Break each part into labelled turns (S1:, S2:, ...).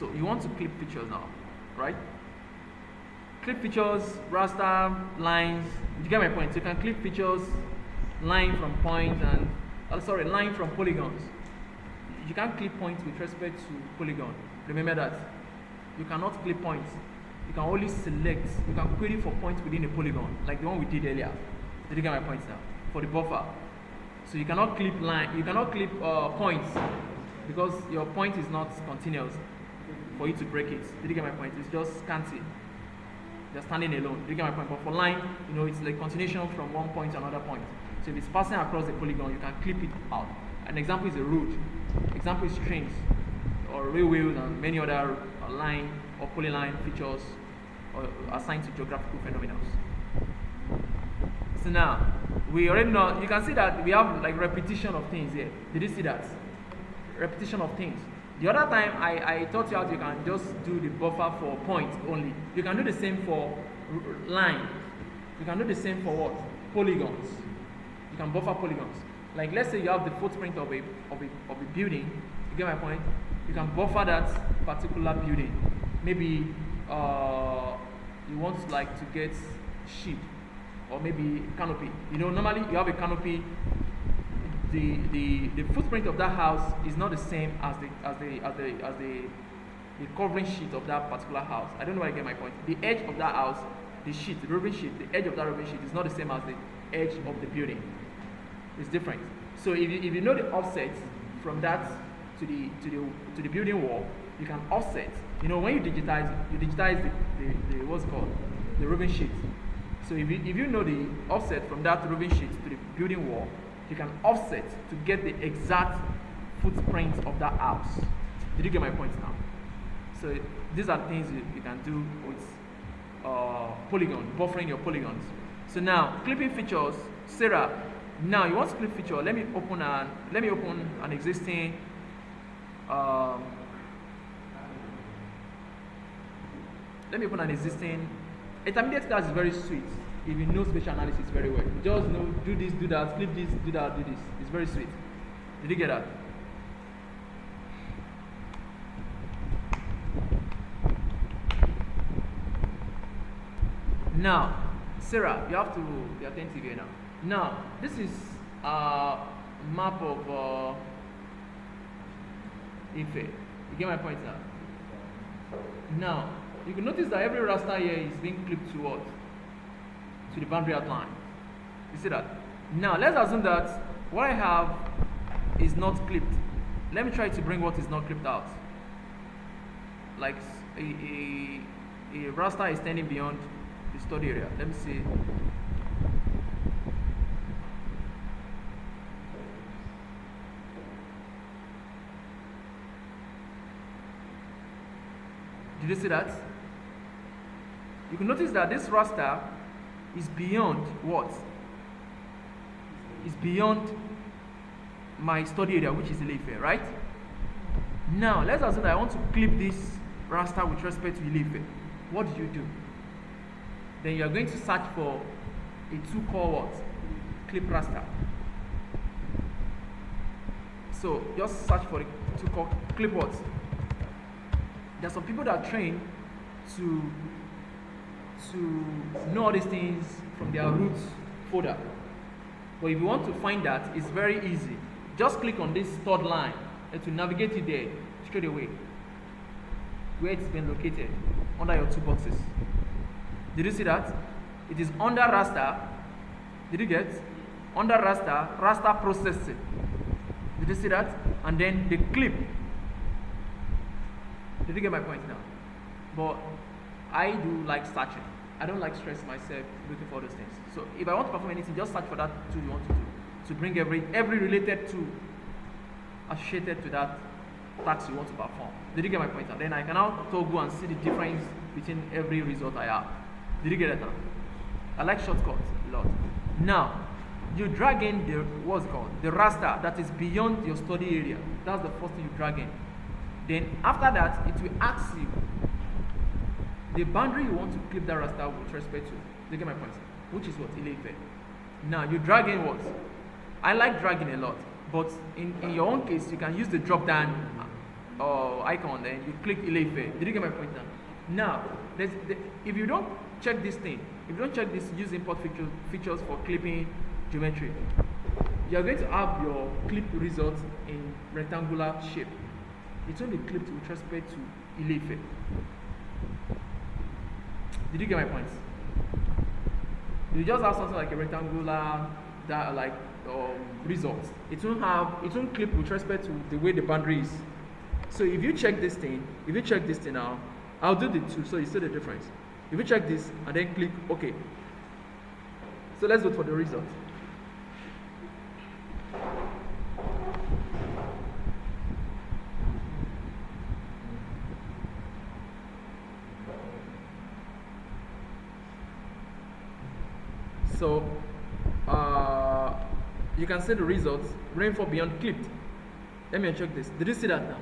S1: So you want to clip features now, right? Clip features, raster, lines. You get my point? So you can clip features, line from point and line from polygons. You can't clip points with respect to polygon. Remember that. You cannot clip points. You can only select. You can query for points within a polygon, like the one we did earlier. Did you get my points now? For the buffer. So you cannot clip line. You cannot clip points because your point is not continuous for you to break it. Did you get my point? It's just scanty. They're standing alone. Did you get my point? But for line, it's like continuation from one point to another point. So if it's passing across the polygon, you can clip it out. An example is a road. Example is trains or railways and many other line or polyline features assigned to geographical phenomena. So now we already know. You can see that we have like repetition of things here. Did you see that? Repetition of things. The other time I taught you how you can just do the buffer for points only. You can do the same for line. You can do the same for what? Polygons. You can buffer polygons. Like let's say you have the footprint of a building. You get my point? You can buffer that particular building. Maybe you want to get sheep or maybe canopy. Normally you have a canopy. The footprint of that house is not the same as the covering sheet of that particular house. I don't know why I get my point. The edge of that house, the roving sheet, the edge of that roving sheet is not the same as the edge of the building. It's different. So if you know the offset from that to the building wall, you can offset. When you digitize the what's called the roving sheet. So if you know the offset from that roving sheet to the building wall, you can offset to get the exact footprint of that house. Did you get my point now? So these are things you can do with polygon, buffering your polygons. So now clipping features, Sarah. Now you want to clip feature. Let me open an existing intermediate class is very sweet. If you know spatial analysis very well, you just know do this, do that, clip this, do that, do this. It's very sweet. Did you get that? Now, Sarah, you have to be attentive here now. Now, this is a map of Ife. You get my point now? Now, you can notice that every raster here is being clipped to what? To the boundary outline. You see that? Now, let's assume that what I have is not clipped. Let me try to bring what is not clipped out. Like a raster is standing beyond the study area. Let me see. Did you see that? You can notice that this raster is beyond what? Is beyond my study area, which is Ileife, right? Now, let's assume that I want to clip this raster with respect to Ileife. What do? Then you are going to search for a two-core what? Clip raster. So, just search for a two-core clip what? There are some people that are trained to know all these things from their root folder. But if you want to find that, it's very easy. Just click on this third line and to navigate it there straight away where it's been located under your two boxes. Did you see that? It is under raster. Did you get? Under raster processing. Did you see that? And then the clip. Did you get my point now? But I do like searching. I don't like stress myself looking for those things. So if I want to perform anything, just search for that tool you want to do. To bring every related tool associated to that task you want to perform. Did you get my point now? Then I can now toggle and see the difference between every result I have. Did you get it now? I like shortcuts a lot. Now, you drag in the the raster that is beyond your study area. That's the first thing you drag in. Then after that, it will ask you the boundary you want to clip that raster with respect to. You get my point? Which is what? Ileife. Now you drag in what? I like dragging a lot, but in your own case, you can use the drop down icon, then you click Ileife. Did you get my point now? Now, if you don't check this thing, if you don't check this use import features for clipping geometry, you are going to have your clip results in rectangular shape. It will be clipped with respect to Ileife. Did you get my point? You just have something like a rectangular result. It won't clip with respect to the way the boundary is. So if you check this thing now, I'll do the two so you see the difference. If you check this and then click OK. So let's wait for the result. So you can see the results. Rainfall beyond clipped. Let me check this. Did you see that now?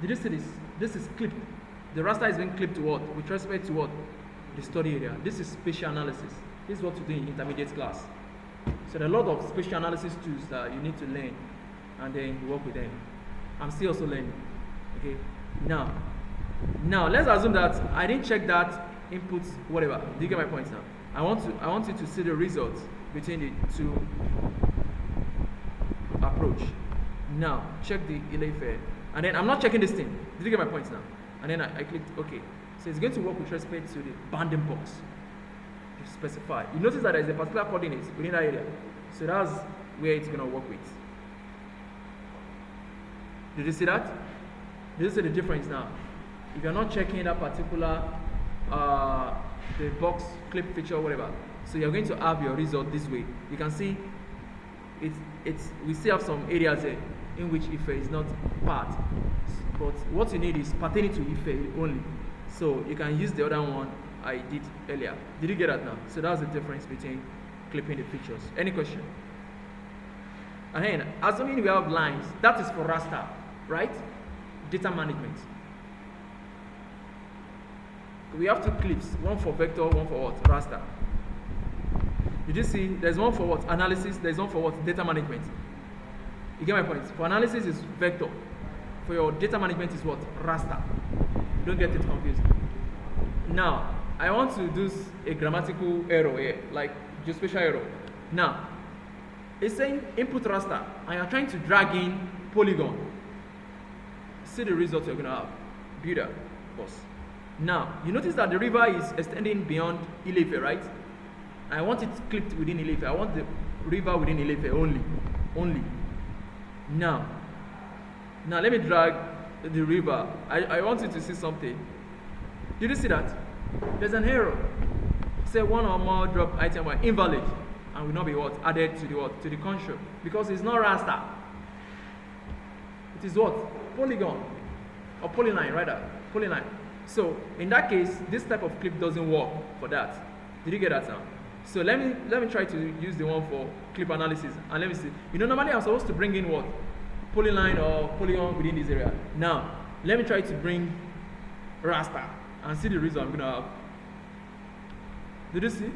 S1: Did you see this? This is clipped. The raster is being clipped to what? With respect to what? The study area. This is spatial analysis. This is what you do in intermediate class. So there are a lot of spatial analysis tools that you need to learn and then you work with them. I'm still also learning. Okay. Now let's assume that I didn't check that input whatever. Do you get my point now? I want you to see the results between the two approach. Now check the Ileife, and then I'm not checking this thing. Did you get my point now? And then I clicked OK. So it's going to work with respect to the bounding box. You specify. You notice that there is a particular coordinate within that area. So that's where it's going to work with. Did you see that? Did you see the difference now? If you're not checking that particular the box clip feature or whatever, so you're going to have your result this way. You can see we still have some areas there in which Ife is not part, but what you need is pertaining to Ife only. So you can use the other one I did earlier. Did you get that now? So that's the difference between clipping the features. Any question? And then assuming we have lines, that is for raster, right? Data management. We have two clips, one for vector, one for what? Raster. Did you see? There's one for what? Analysis, there's one for what? Data management. You get my point? For analysis is vector. For your data management is what? Raster. Don't get it confused. Now, I want to do a grammatical error here, like geospatial error. Now, it's saying input raster, and you're trying to drag in polygon. See the result you're going to have. Builder, boss. Now, you notice that the river is extending beyond Ileife, right? I want it clipped within Ileife. I want the river within Ileife only. Now let me drag the river. I want you to see something. Did you see that? There's an error. Say one or more drop item were invalid and will not be what? Added to the what? To the construct. Because it's not raster. It is what? Polygon. Or polyline rather. Polyline. So in that case, this type of clip doesn't work for that. Did you get that now? So let me try to use the one for clip analysis and let me see. You know, normally I'm supposed to bring in what? Polyline or polygon within this area. Now, let me try to bring raster and see the result I'm gonna have. Did you see?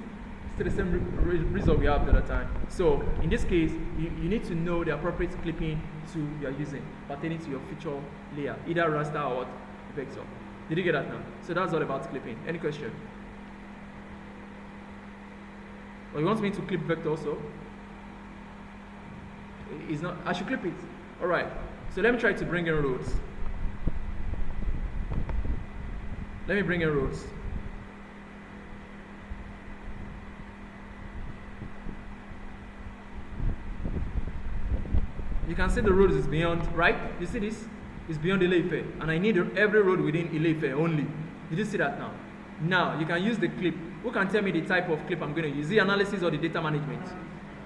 S1: It's the same result we have the other time. So in this case, you need to know the appropriate clipping tool you are using pertaining to your feature layer, either raster or what? Vector. Did you get that now? So that's all about clipping. Any question? Or you want me to clip vector also? It's not. I should clip it. All right. So let me try to bring in roads. Let me bring in roads. You can see the road is beyond, right? You see this? It's beyond Ileife, and I need every road within Ileife only. Did you see that now? Now you can use the clip. Who can tell me the type of clip I'm going to use? The analysis or the data management?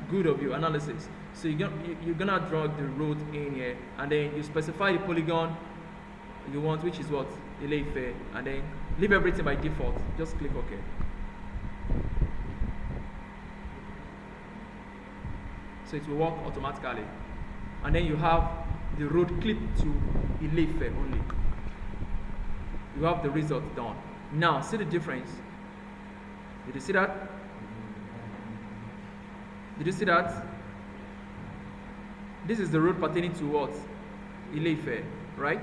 S1: Good of you, analysis. So you're gonna drag the road in here, and then you specify the polygon you want, which is what? Ileife, and then leave everything by default. Just click OK. So it will work automatically, and then you have the road clipped to Ileife only. You have the result done. Now see the difference. Did you see that? Did you see that? This is the road pertaining to what? Ileife, right?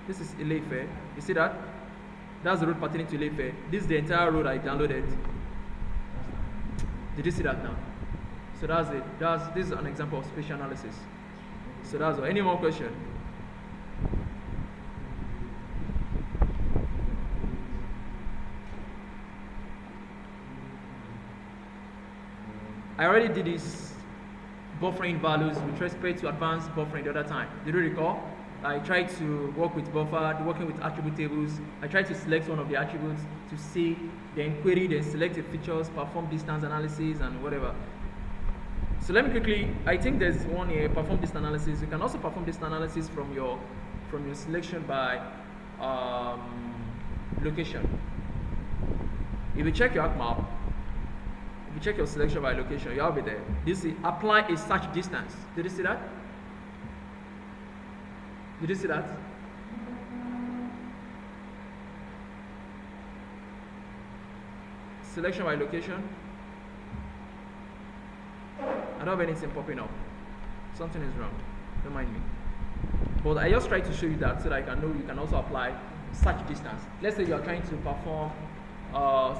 S1: This is Ilefe. You see that? That's the road pertaining to Ilefe. This is the entire road I downloaded. Did you see that now? So that's it. This is an example of spatial analysis. So that's all. Any more question? I already did this buffering values with respect to advanced buffering the other time. Did you recall? I tried to work with buffer, working with attribute tables. I tried to select one of the attributes to see, then query, then select the features, perform distance analysis and whatever. So let me quickly, I think there's one here, perform distance analysis. You can also perform distance analysis from your selection by location. If you check your ArcMap, if you check your selection by location, you'll be there. This is apply a search distance. Did you see that? Did you see that? Selection by location. I don't have anything popping up. Something is wrong. Don't mind me. But I just try to show you that so that I can know you can also apply search distance. Let's say you are trying to perform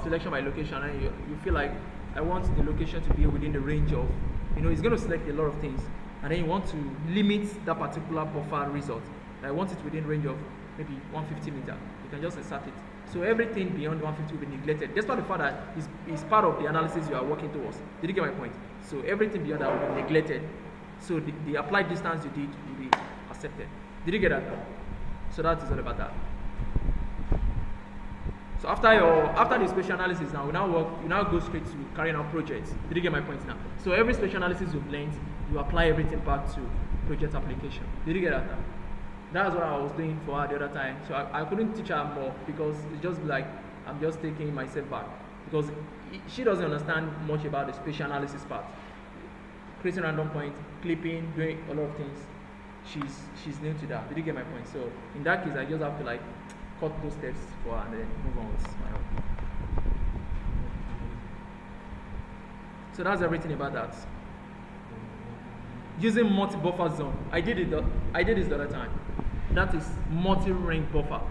S1: selection by location and you feel like I want the location to be within the range of, it's going to select a lot of things, and then you want to limit that particular buffer result. I want it within range of maybe 150 meters. You can just insert it. So everything beyond 150 will be neglected, despite the fact that it's part of the analysis you are working towards. Did you get my point? So everything beyond that will be neglected. So the applied distance you did will be accepted. Did you get that? So that is all about that. So after the spatial analysis now, we now go straight to carrying out projects. Did you get my point now? So every spatial analysis you've learned, you apply everything back to project application. Did you get that now? That's what I was doing for her the other time. So I couldn't teach her more because it's just like I'm just taking myself back. Because she doesn't understand much about the spatial analysis part. Creating random points, clipping, doing a lot of things. She's new to that. Did you get my point? So in that case, I just have to like cut those steps for her and then move on with my own. So that's everything about that. Using multi-buffer zone. I did this the other time. That is multi-ring buffer.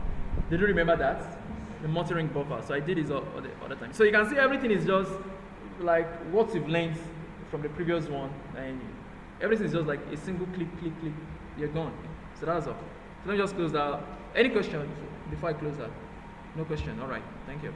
S1: Did you remember that? The multi-ring buffer. So I did this the other time. So you can see everything is just like what you've learned from the previous one, and everything is just like a single click, you're gone. So that's all. So let me just close that. Any questions before I close that? No question. All right. Thank you.